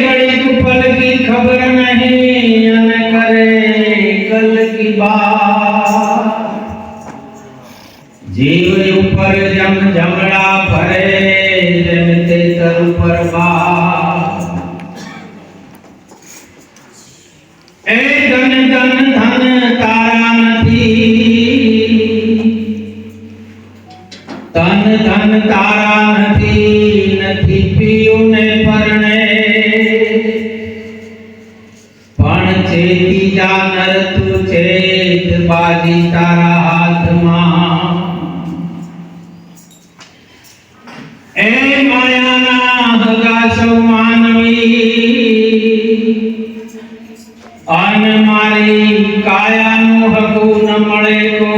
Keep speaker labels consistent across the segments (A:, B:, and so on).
A: घड़ी पल की खबर नहीं न करे कल की बात। जीव ऊपर जम जमड़ा भरे जमते तर पर बात। धन धन धन तारा नहीं, तन धन तारा नहीं, नहीं पीयू ने परणे पण चेती जा नर तू चेत बाजी तारा हाथ मां। माया ना हगा सौ मानवी अन मारी काया नु हगु न मळे को।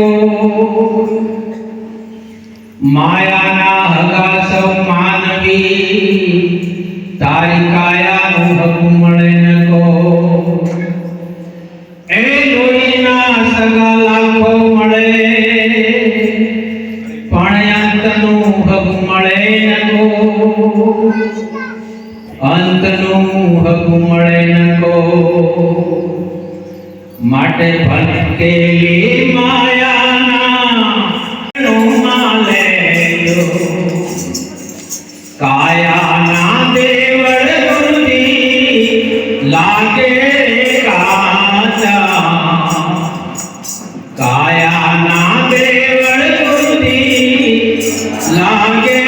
A: माया ना हगा सौ मानवी तारी काया नु हगु मळे न को। लोई ना सगा लाखो मळे पण अंत नु हगु मळे न को। अंत नु हगु मळे न को। माटे भटकेली माया काया ना देवड़ गुरुजी लागे काचा। काया ना देवड़ गुरुजी लागे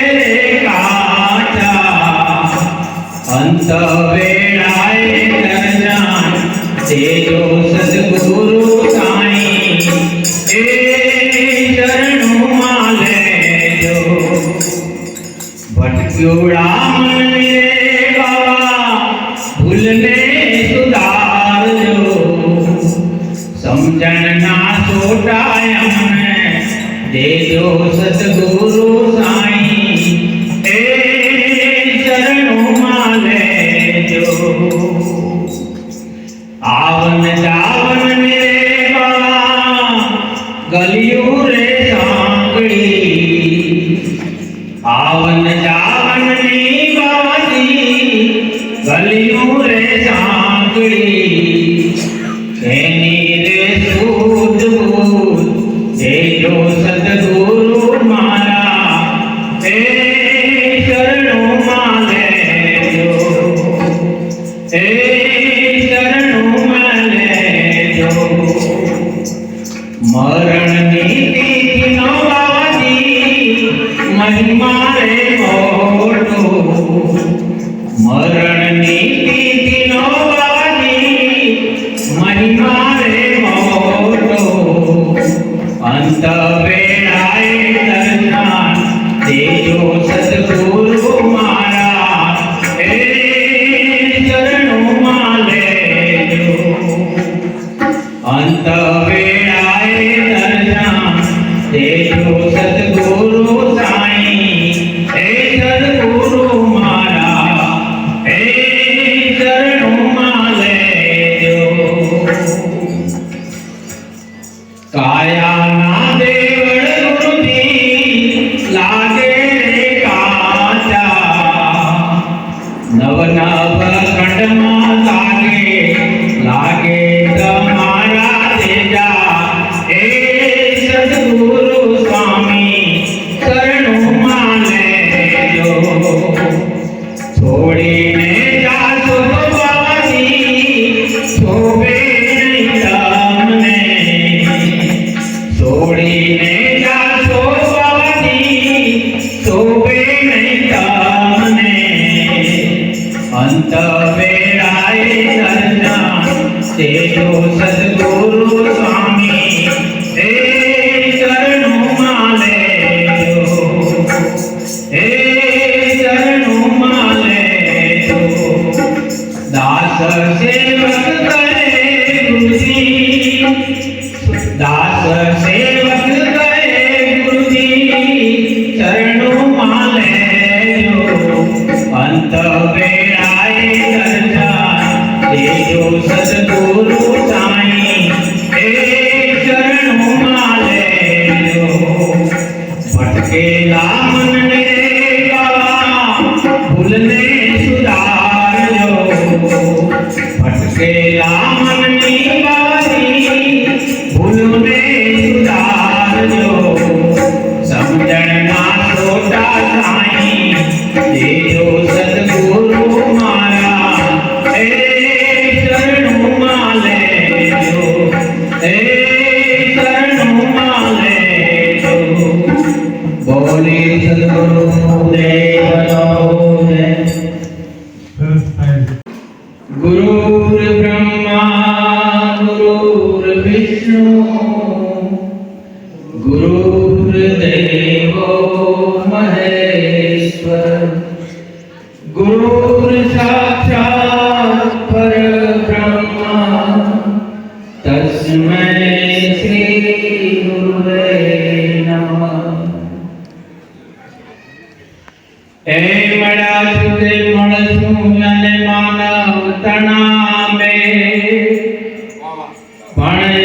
A: काचा। अंत वेळाए दर्शन तेजो सद्गुरु साईं चरणों माले जो। भटक्योड़ा मन मेरे बाबा भूलने सुधार जो। समझन ना सोटाय मन देजो सद्गुरु साईं चरणों माले जो। आवन जावन मेरे बाबा गलियों रे सांकड़ी। आवन जावन नी बाबाजी गलियों रे सांकड़ी। कहनी रे सूझ बूझ तेजो सद्गुरु मारा चरणों माले जो। चरणों माले जो। मरण नीति नो बाबाजी महिमा रे मोटो। मरण नीति नो बाबाजी महिमा रे मोटो। अंत वेळाए दर्शन तेजो सद्गुरु मारा चरणों माले जो। अंत वेळाए दर्शन तेजो सद्गुरु साईं सद्गुरु मारा चरणों माले जो। काया ना देवड़ गुरुजी लागे रे काचा। नव नव खंड मा लागे लागे तमारा तेजा सद्गुरु स्वामी चरणों माले जो। छोड़ीने जासो बाबाजी शोभे नहीं तमने। छोड़ीने जासो बाबाजी शोभे नहीं तमने। अंत वेळाए दर्शन तेजो सद्गुरु स्वामी चरणों माले जो। चरणों माले जो। दास सेवक करे गुरुजी। दास सेवक करे गुरुजी चरणों माले जो। अंत वेळाए दर्शन तेजो सद्गुरु साईं चरणों माले जो। भटकेला ભૂલને સુધારજો, ભટકેલા મનની બારી ભૂલને સુધારજો, સમજણના છોટા સાઈ દેજો સદગુરુ મારા, એ શરણુમાં લેજો, એ શરણુમાં લેજો. બોલે સદગુરુ દેવનો જય. ગુરુર બ્રહ્મા ગુરુર વિષ્ણુ ગુરુર્દેવો મહેશ્વર, ગુરુર સાક્ષાત પરબ્રહ્મા તસ્મૈ શ્રી ગુરુવે નમઃ. એ મળ્યા છુદે મળશું અને માનવ તણામે, પણ